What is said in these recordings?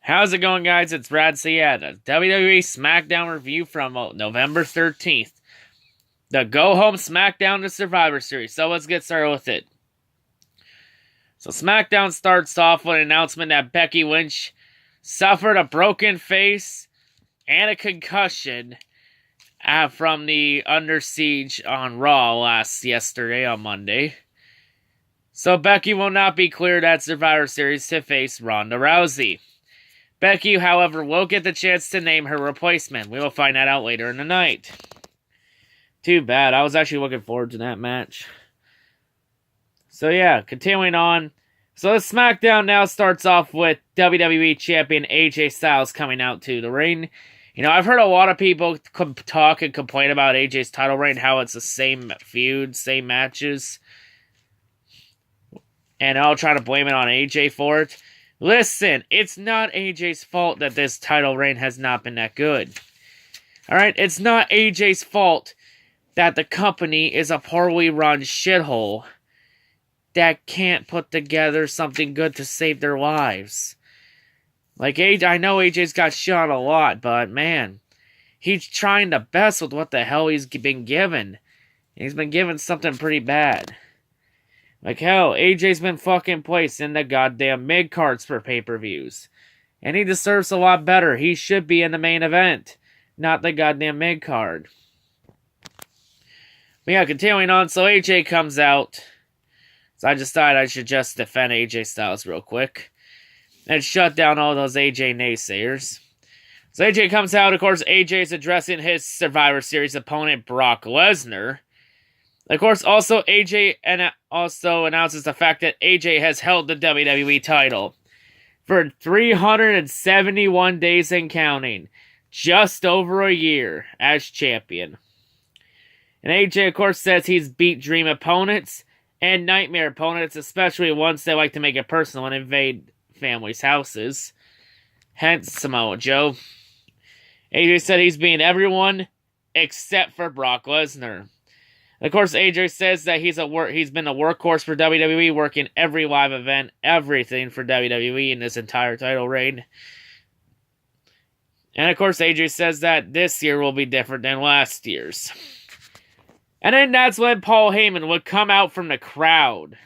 How's it going, guys? It's C-RadTV at a WWE Smackdown review from November 13th. The go-home Smackdown to Survivor Series. So let's get started with it. So Smackdown starts off with an announcement that Becky Lynch suffered a broken face and a concussion from the Under Siege on Raw yesterday on Monday. So Becky will not be cleared at Survivor Series to face Ronda Rousey. Becky, however, will get the chance to name her replacement. We will find that out later in the night. Too bad. I was actually looking forward to that match. So yeah, continuing on. So the SmackDown now starts off with WWE Champion AJ Styles coming out to the ring. You know, I've heard a lot of people talk and complain about AJ's title reign, how it's the same feud, same matches. And I'll try to blame it on AJ for it. Listen, it's not AJ's fault that this title reign has not been that good. Alright, it's not AJ's fault that the company is a poorly run shithole that can't put together something good to save their lives. Like, AJ, I know AJ's got shit on a lot, but man, he's trying the best with what the hell he's been given. He's been given something pretty bad. Like, hell, AJ's been fucking placed in the goddamn mid-cards for pay-per-views. And he deserves a lot better. He should be in the main event, not the goddamn mid-card. But yeah, continuing on, so AJ comes out. So I just thought I should just defend AJ Styles real quick. And shut down all those AJ naysayers. So AJ comes out, of course, AJ's addressing his Survivor Series opponent, Brock Lesnar. Of course, also AJ also announces the fact that AJ has held the WWE title for 371 days and counting, just over a year as champion. And AJ, of course, says he's beat dream opponents and nightmare opponents, especially ones that like to make it personal and invade families' houses. Hence Samoa Joe. AJ said he's beaten everyone except for Brock Lesnar. Of course, AJ says that he's been a workhorse for WWE, working every live event, everything for WWE in this entire title reign. And of course, AJ says that this year will be different than last year's. And then that's when Paul Heyman would come out from the crowd.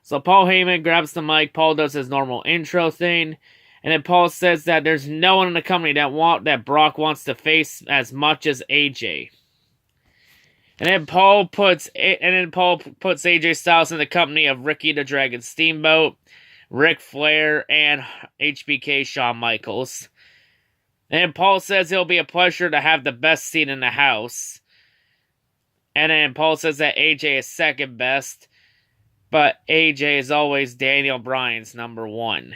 So Paul Heyman grabs the mic, Paul does his normal intro thing, and then Paul says that there's no one in the company that Brock wants to face as much as AJ. And then Paul puts AJ Styles in the company of Ricky the Dragon Steamboat, Ric Flair, and HBK Shawn Michaels. And Paul says it'll be a pleasure to have the best seat in the house. And then Paul says that AJ is second best, but AJ is always Daniel Bryan's number one.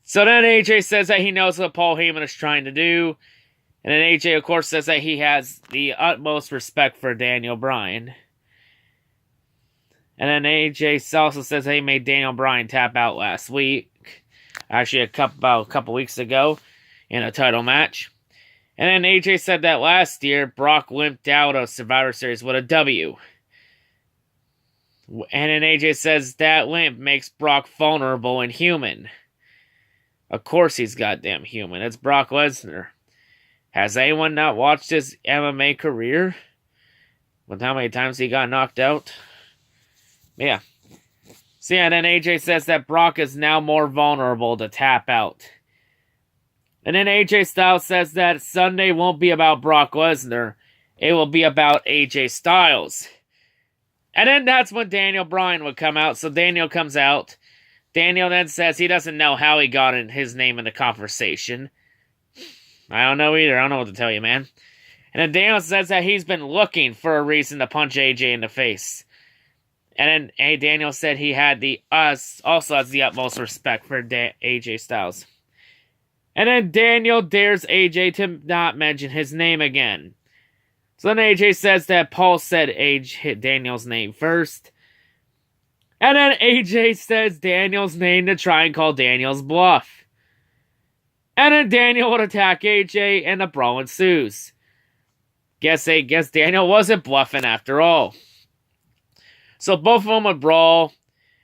So then AJ says that he knows what Paul Heyman is trying to do. And then AJ, of course, says that he has the utmost respect for Daniel Bryan. And then AJ also says that he made Daniel Bryan tap out last week. Actually, about a couple weeks ago in a title match. And then AJ said that last year, Brock limped out of Survivor Series with a W. And then AJ says that limp makes Brock vulnerable and human. Of course he's goddamn human. It's Brock Lesnar. Has anyone not watched his MMA career? With how many times he got knocked out? Yeah. So yeah, then AJ says that Brock is now more vulnerable to tap out. And then AJ Styles says that Sunday won't be about Brock Lesnar. It will be about AJ Styles. And then that's when Daniel Bryan would come out. So Daniel comes out. Daniel then says he doesn't know how he got his name in the conversation. I don't know either. I don't know what to tell you, man. And then Daniel says that he's been looking for a reason to punch AJ in the face. And then Daniel said he had also has the utmost respect for AJ Styles. And then Daniel dares AJ to not mention his name again. So then AJ says that Paul said Daniel's name first. And then AJ says Daniel's name to try and call Daniel's bluff. And then Daniel would attack AJ, and the brawl ensues. Guess Daniel wasn't bluffing after all. So both of them would brawl,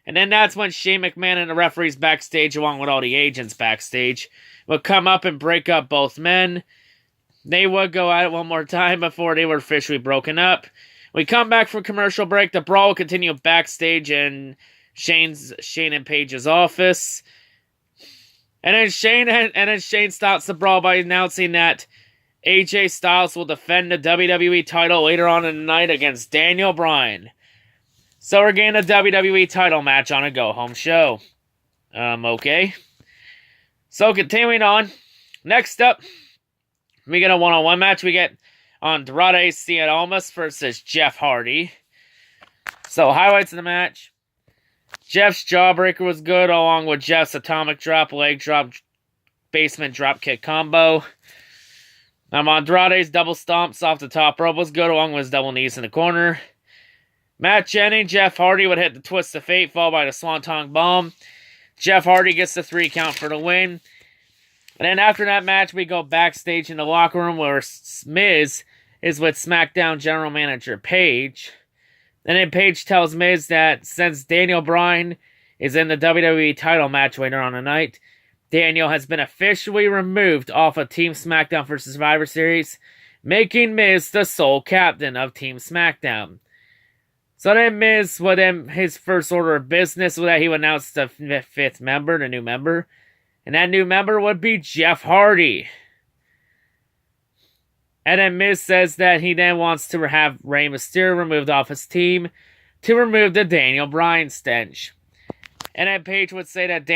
And then that's when Shane McMahon and the referees backstage, along with all the agents backstage, would come up and break up both men. They would go at it one more time before they were officially broken up. We come back from commercial break. The brawl will continue backstage in Shane and Paige's office. And then Shane stops the brawl by announcing that AJ Styles will defend the WWE title later on in the night against Daniel Bryan. So we're getting a WWE title match on a go-home show. Okay. So continuing on. Next up, we get a one-on-one match. We get Andrade Cien Almas versus Jeff Hardy. So highlights of the match. Jeff's jawbreaker was good, along with Jeff's atomic drop, leg drop, basement drop kick combo. Andrade's double stomps off the top rope was good, along with his double knees in the corner. Match ending, Jeff Hardy would hit the twist of fate, followed by the Swanton Bomb. Jeff Hardy gets the 3 count for the win. And then after that match, we go backstage in the locker room where Miz is with SmackDown General Manager Paige. And then Paige tells Miz that since Daniel Bryan is in the WWE title match later on the night, Daniel has been officially removed off of Team SmackDown for Survivor Series, making Miz the sole captain of Team SmackDown. So then Miz, with his first order of business was that he would announce the 5th member, the new member. And that new member would be Jeff Hardy. And then Miz says that he then wants to have Rey Mysterio removed off his team to remove the Daniel Bryan stench. And then Paige would say that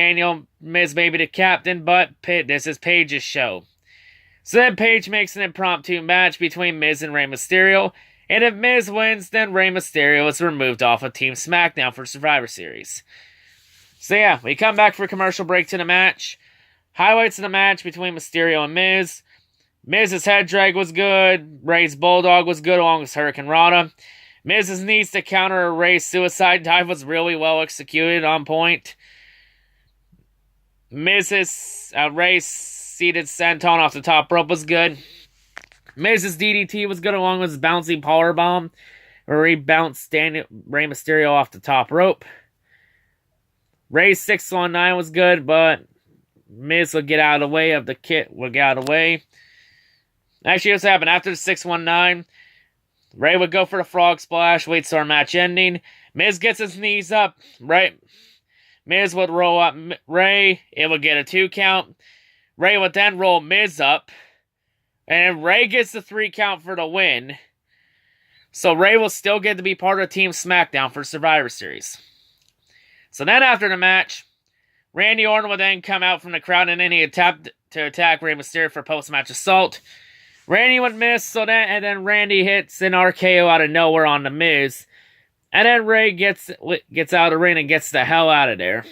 Miz may be the captain, but this is Paige's show. So then Paige makes an impromptu match between Miz and Rey Mysterio. And if Miz wins, then Rey Mysterio is removed off of Team SmackDown for Survivor Series. So yeah, we come back for a commercial break to the match. Highlights of the match between Mysterio and Miz. Miz's head drag was good. Rey's Bulldog was good along with Hurricane Rana. Miz's needs to counter a Rey's suicide dive was really well executed, on point. Miz's Rey's seated senton off the top rope was good. Miz's DDT was good along with his bouncing powerbomb, where he bounced Rey Mysterio off the top rope. Rey's 619 was good, but Miz would get out of the way of the kit. Would get out of the way. Actually, this happened after the 619. Rey would go for the frog splash. Waits for our match ending. Miz gets his knees up. Miz would roll up Rey. It would get a 2 count. Rey would then roll Miz up. And Rey gets the 3 count for the win. So Rey will still get to be part of Team SmackDown for Survivor Series. So then after the match, Randy Orton would then come out from the crowd and then he attempted to attack Rey Mysterio for post-match assault. Randy would miss, and then Randy hits an RKO out of nowhere on the Miz. And then Rey gets out of the ring and gets the hell out of there.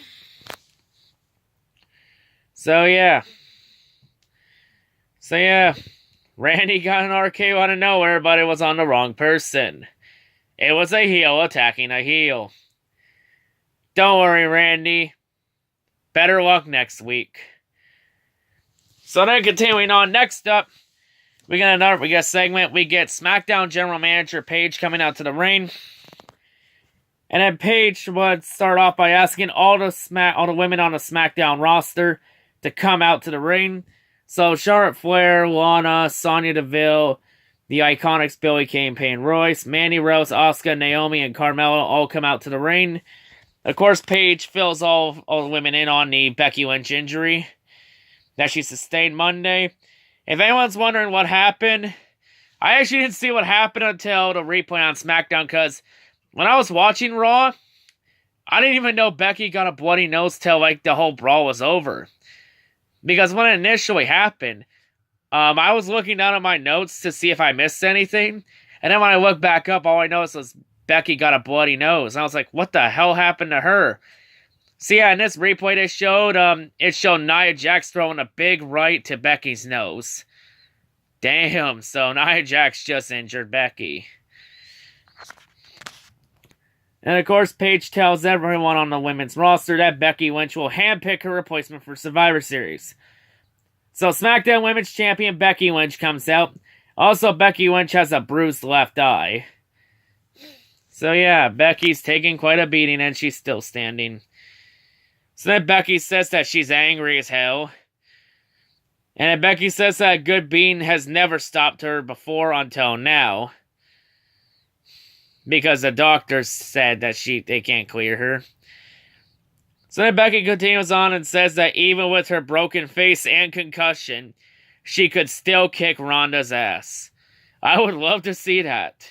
So yeah. Randy got an RKO out of nowhere, but it was on the wrong person. It was a heel attacking a heel. Don't worry, Randy. Better luck next week. So then continuing on, next up, we got a segment. We get SmackDown General Manager Paige coming out to the ring. And then Paige would start off by asking all the women on the SmackDown roster to come out to the ring. So Charlotte Flair, Lana, Sonya Deville, the Iconics, Billie Kay, Peyton Royce, Mandy Rose, Asuka, Naomi, and Carmella all come out to the ring. Of course, Paige fills all the women in on the Becky Lynch injury that she sustained Monday. If anyone's wondering what happened, I actually didn't see what happened until the replay on SmackDown, because when I was watching Raw, I didn't even know Becky got a bloody nose till the whole brawl was over. Because when it initially happened, I was looking down at my notes to see if I missed anything. And then when I looked back up, all I noticed was Becky got a bloody nose. And I was like, what the hell happened to her? So yeah, in this replay it showed Nia Jax throwing a big right to Becky's nose. Damn, so Nia Jax just injured Becky. And of course, Paige tells everyone on the women's roster that Becky Lynch will handpick her replacement for Survivor Series. So SmackDown Women's Champion Becky Lynch comes out. Also, Becky Lynch has a bruised left eye. So yeah, Becky's taking quite a beating and she's still standing. So then Becky says that she's angry as hell. And then Becky says that a good beating has never stopped her before until now. Because the doctors said that they can't clear her. So then Becky continues on and says that even with her broken face and concussion, she could still kick Ronda's ass. I would love to see that.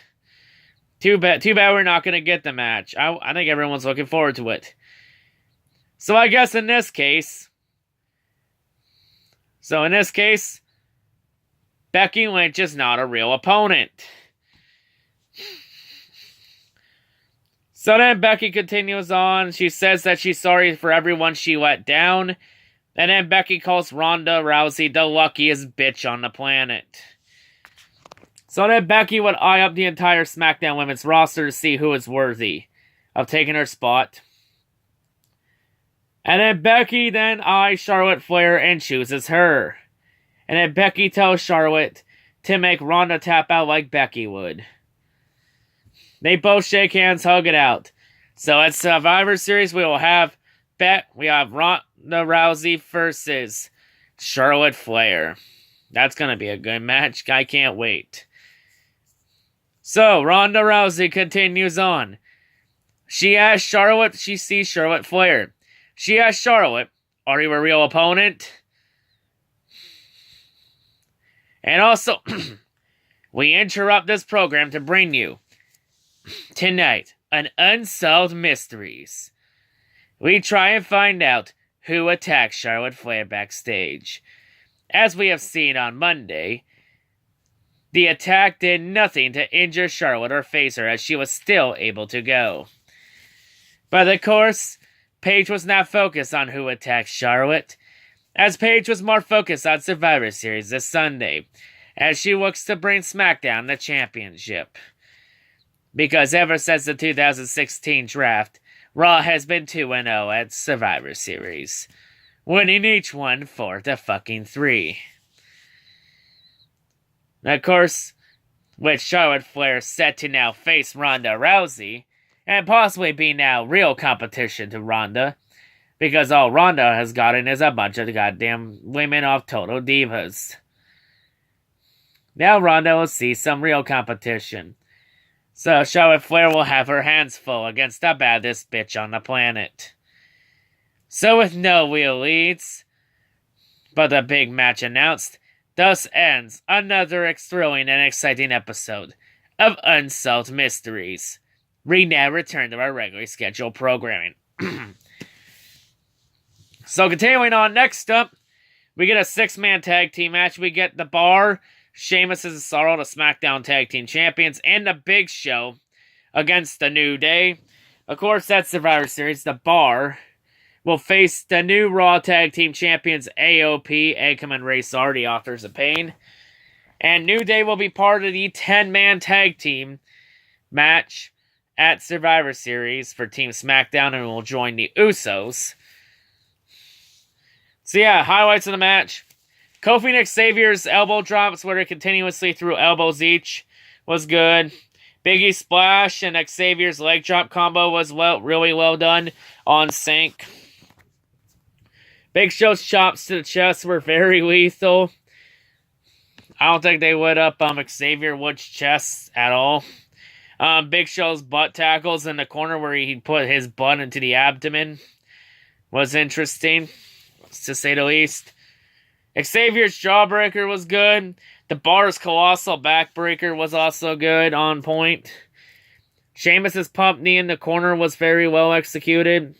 Too bad we're not going to get the match. I think everyone's looking forward to it. So I guess in this case, Becky Lynch is not a real opponent. So then Becky continues on. She says that she's sorry for everyone she let down. And then Becky calls Ronda Rousey the luckiest bitch on the planet. So then Becky would eye up the entire SmackDown women's roster to see who is worthy of taking her spot. And then Becky then eyes Charlotte Flair and chooses her. And then Becky tells Charlotte to make Ronda tap out like Becky would. They both shake hands, hug it out. So at Survivor Series, we have Ronda Rousey versus Charlotte Flair. That's going to be a good match. I can't wait. So, Ronda Rousey continues on. She sees Charlotte Flair. She asks Charlotte, are you a real opponent? And also, we interrupt this program to bring you, tonight, an Unsolved Mysteries. We try and find out who attacked Charlotte Flair backstage. As we have seen on Monday, the attack did nothing to injure Charlotte or phase her as she was still able to go. But of course, Paige was not focused on who attacked Charlotte, as Paige was more focused on Survivor Series this Sunday, as she looks to bring SmackDown the championship. Because ever since the 2016 draft, Raw has been 2-0 at Survivor Series, winning each one 4-3. Of course, with Charlotte Flair set to now face Ronda Rousey, and possibly be now real competition to Ronda, because all Ronda has gotten is a bunch of goddamn women off Total Divas. Now Ronda will see some real competition. So Charlotte Flair will have her hands full against the baddest bitch on the planet. So with no real leads, but a big match announced, thus ends another thrilling and exciting episode of Unsolved Mysteries. We now return to our regularly scheduled programming. So continuing on, next up, we get a 6-man tag team match. We get The Bar, Sheamus and Cesaro, the SmackDown Tag Team Champions, and The Big Show against The New Day. Of course, that's Survivor Series. The Bar will face the new Raw Tag Team Champions, AOP, Akam and Ray Sar, the Authors of Pain. And New Day will be part of the 10-man tag team match at Survivor Series for Team SmackDown and will join the Usos. So yeah, highlights of the match. Kofi and Xavier's elbow drops where they continuously threw elbows each was good. Big E splash and Xavier's leg drop combo was really well done on sync. Big Show's chops to the chest were very lethal. I don't think they lit up Xavier Woods' chest at all. Big Show's butt tackles in the corner where he put his butt into the abdomen was interesting, to say the least. Xavier's jawbreaker was good. The Bar's colossal backbreaker was also good, on point. Sheamus's pump knee in the corner was very well executed.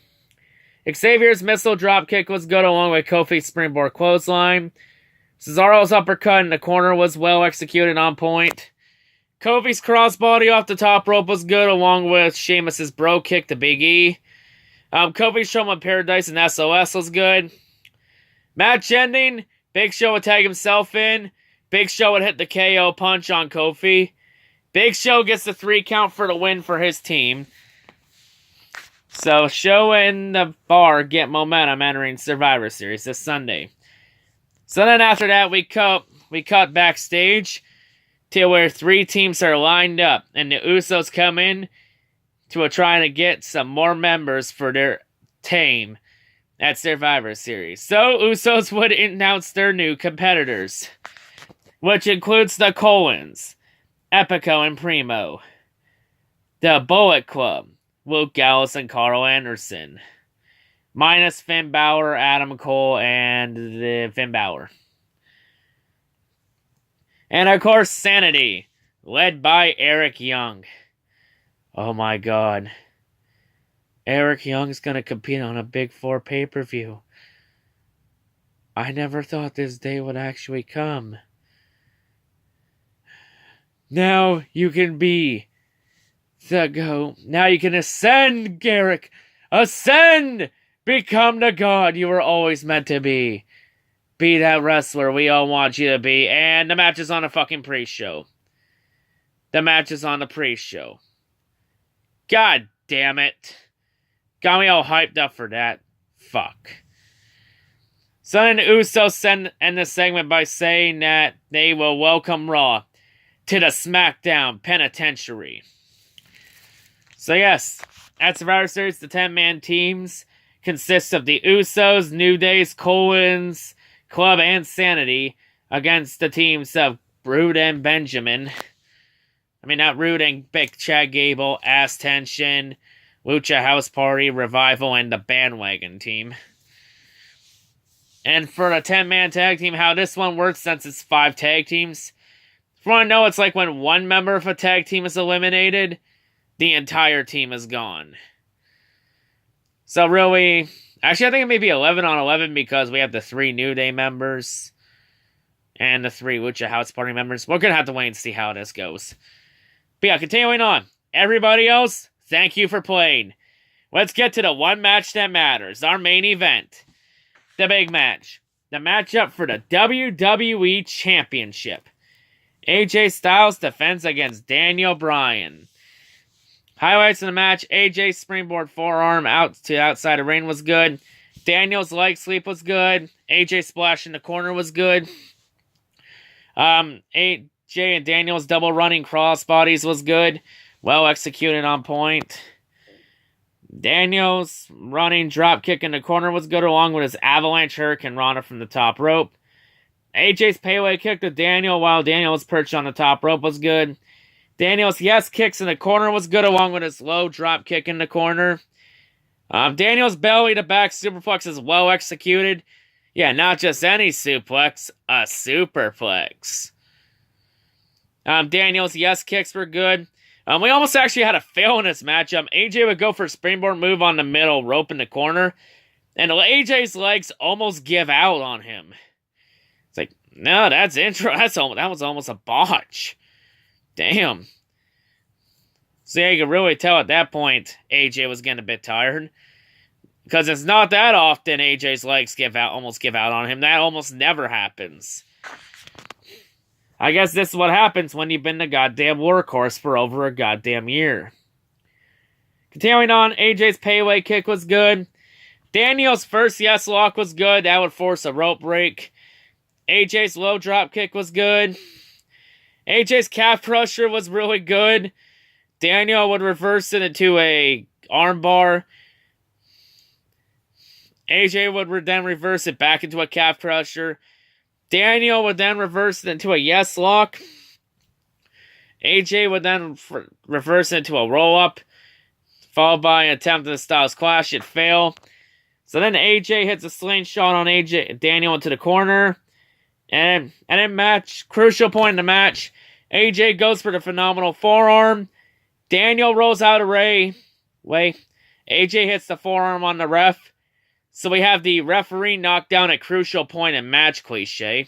Xavier's missile dropkick was good along with Kofi's springboard clothesline. Cesaro's uppercut in the corner was well executed, on point. Kofi's crossbody off the top rope was good along with Sheamus's bro kick to Big E. Kofi's Showman of Paradise and SOS was good. Match ending, Big Show would tag himself in. Big Show would hit the KO punch on Kofi. Big Show gets the 3 count for the win for his team. So Show and the Bar get momentum entering Survivor Series this Sunday. So then after that, we cut backstage to where 3 teams are lined up. And the Usos come in to trying to get some more members for their team at Survivor Series. So, Usos would announce their new competitors, which includes the Colons, Epico and Primo, the Bullet Club, Luke Gallows and Carl Anderson, minus Finn Balor, Adam Cole, and the Finn Balor. And of course, Sanity, led by Eric Young. Oh my god. Eric Young's gonna compete on a Big Four pay-per-view. I never thought this day would actually come. Now you can be the GOAT. Now you can ascend, Garrick. Ascend! Become the god you were always meant to be. Be that wrestler we all want you to be. And the match is on a fucking pre-show. The match is on the pre-show. God damn it. Got me all hyped up for that. Fuck. So then Usos end the segment by saying that they will welcome Raw to the Smackdown Penitentiary. So yes, at Survivor Series, the 10-man teams consist of the Usos, New Days, Colons, Club, and Sanity against the teams of Rude and Benjamin. I mean, not Rude and Big Chad Gable, Ass Tension, Lucha House Party, Revival, and the Bandwagon team. And for the 10-man tag team, how this one works since it's 5 tag teams. If you want to know, it's like when one member of a tag team is eliminated, the entire team is gone. So really, actually I think it may be 11 on 11 because we have the 3 New Day members and the 3 Lucha House Party members. We're going to have to wait and see how this goes. But yeah, continuing on. Everybody else, thank you for playing. Let's get to the one match that matters. Our main event. The big match. The matchup for the WWE Championship. AJ Styles defends against Daniel Bryan. Highlights of the match. AJ's springboard forearm out to outside the ring was good. Daniel's leg sweep was good. AJ splash in the corner was good. AJ and Daniel's double running crossbodies was good. Well executed, on point. Daniel's running drop kick in the corner was good, along with his avalanche hurricane rana from the top rope. AJ's payaway kick to Daniel while Daniel was perched on the top rope was good. Daniel's yes kicks in the corner was good, along with his low drop kick in the corner. Daniel's belly to back superplex is well executed. Yeah, not just any suplex, a superplex. Daniel's yes kicks were good. We almost actually had a fail in this matchup. AJ would go for a springboard move on the middle rope in the corner, and AJ's legs almost give out on him. It's like, no, that was almost a botch. Damn. So yeah, you can really tell at that point AJ was getting a bit tired. Because it's not that often AJ's legs almost give out on him. That almost never happens. I guess this is what happens when you've been the goddamn workhorse for over a goddamn year. Continuing on, AJ's payaway kick was good. Daniel's first yes lock was good. That would force a rope break. AJ's low drop kick was good. AJ's calf crusher was really good. Daniel would reverse it into a armbar. AJ would then reverse it back into a calf crusher. Daniel would then reverse it into a yes lock. AJ would then reverse it into a roll-up, followed by an attempt at the Styles Clash. It failed. So then AJ hits a slingshot on Daniel into the corner. And in crucial point in the match, AJ goes for the phenomenal forearm. Daniel rolls out of way. AJ hits the forearm on the ref. So we have the referee knocked down at crucial point in match cliche.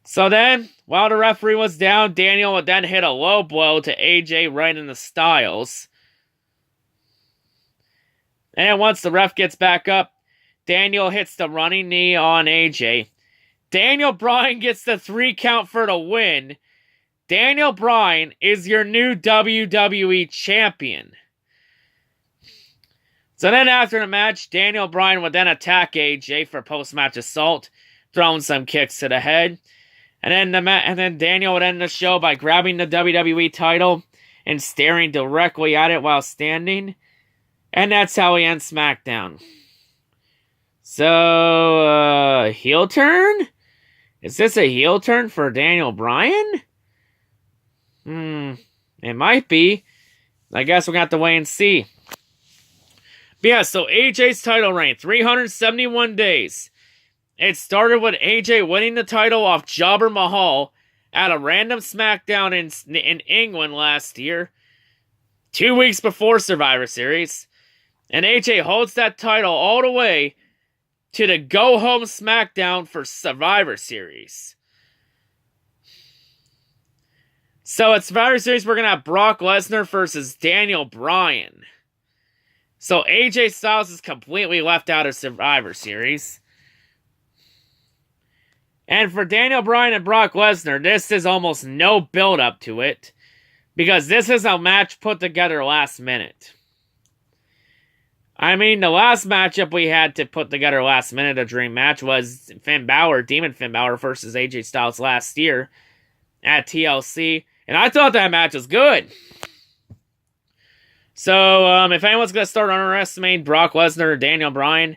So then, while the referee was down, Daniel would then hit a low blow to AJ right in the Styles. And once the ref gets back up, Daniel hits the running knee on AJ. Daniel Bryan gets the 3 count for the win. Daniel Bryan is your new WWE champion. So then after the match, Daniel Bryan would then attack AJ for post-match assault, throwing some kicks to the head. And then Daniel would end the show by grabbing the WWE title and staring directly at it while standing. And that's how he ends SmackDown. So, heel turn? Is this a heel turn for Daniel Bryan? It might be. I guess we're going to have to wait and see. But yeah, so AJ's title reign, 371 days. It started with AJ winning the title off Jobber Mahal at a random SmackDown in England last year, 2 weeks before Survivor Series. And AJ holds that title all the way to the go-home SmackDown for Survivor Series. So at Survivor Series, we're going to have Brock Lesnar versus Daniel Bryan. So AJ Styles is completely left out of Survivor Series. And for Daniel Bryan and Brock Lesnar, this is almost no build-up to it, because this is a match put together last minute. I mean, the last matchup we had to put together last minute, a dream match, was Demon Finn Balor versus AJ Styles last year at TLC. And I thought that match was good. So, if anyone's going to start underestimating Brock Lesnar or Daniel Bryan,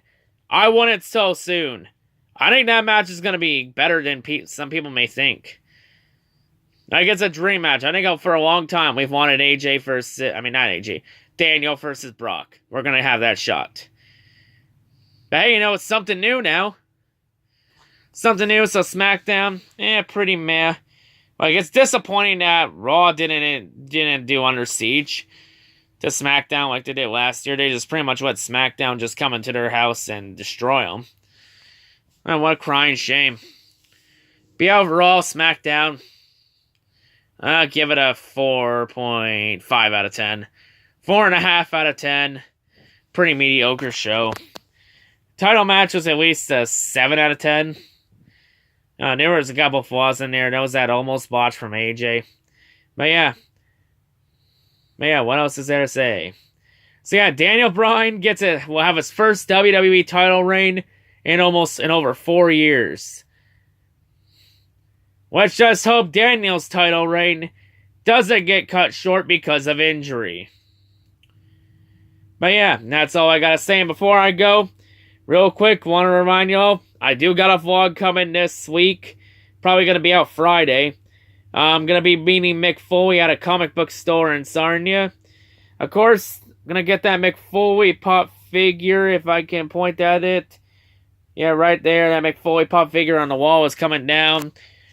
I want it so soon. I think that match is going to be better than some people may think. Like, it's a dream match. I think for a long time we've wanted Daniel versus Brock. We're going to have that shot. But hey, it's something new now. Something new, so SmackDown, pretty meh. Like, it's disappointing that Raw didn't do Under Siege to SmackDown like they did last year. They just pretty much let SmackDown just come into their house and destroy them. Man, what a crying shame. But overall, SmackDown, I'll give it a 4.5 out of 10. 4.5 out of 10. Pretty mediocre show. Title match was at least a 7 out of 10. There was a couple flaws in there. There was that almost botch from AJ. But yeah, what else is there to say? So yeah, Daniel Bryan will have his first WWE title reign in over 4 years. Let's just hope Daniel's title reign doesn't get cut short because of injury. But yeah, that's all I gotta say. And before I go, real quick, want to remind y'all, I do got a vlog coming this week. Probably gonna be out Friday. I'm gonna be meeting Mick Foley at a comic book store in Sarnia. Of course, gonna get that Mick Foley pop figure if I can point at it. Yeah, right there, that Mick Foley pop figure on the wall is coming down.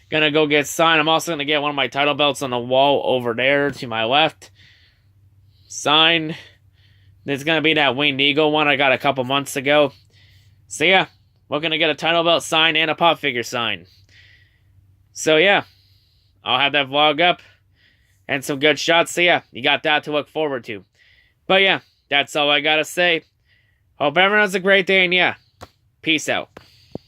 Gonna go get signed. I'm also gonna get one of my title belts on the wall over there to my left. Signed. There's gonna be that Winged Eagle one I got a couple months ago. So yeah, we're gonna get a title belt signed and a pop figure signed. So yeah, I'll have that vlog up and some good shots. So yeah, you got that to look forward to. But yeah, that's all I gotta say. Hope everyone has a great day, and yeah, peace out.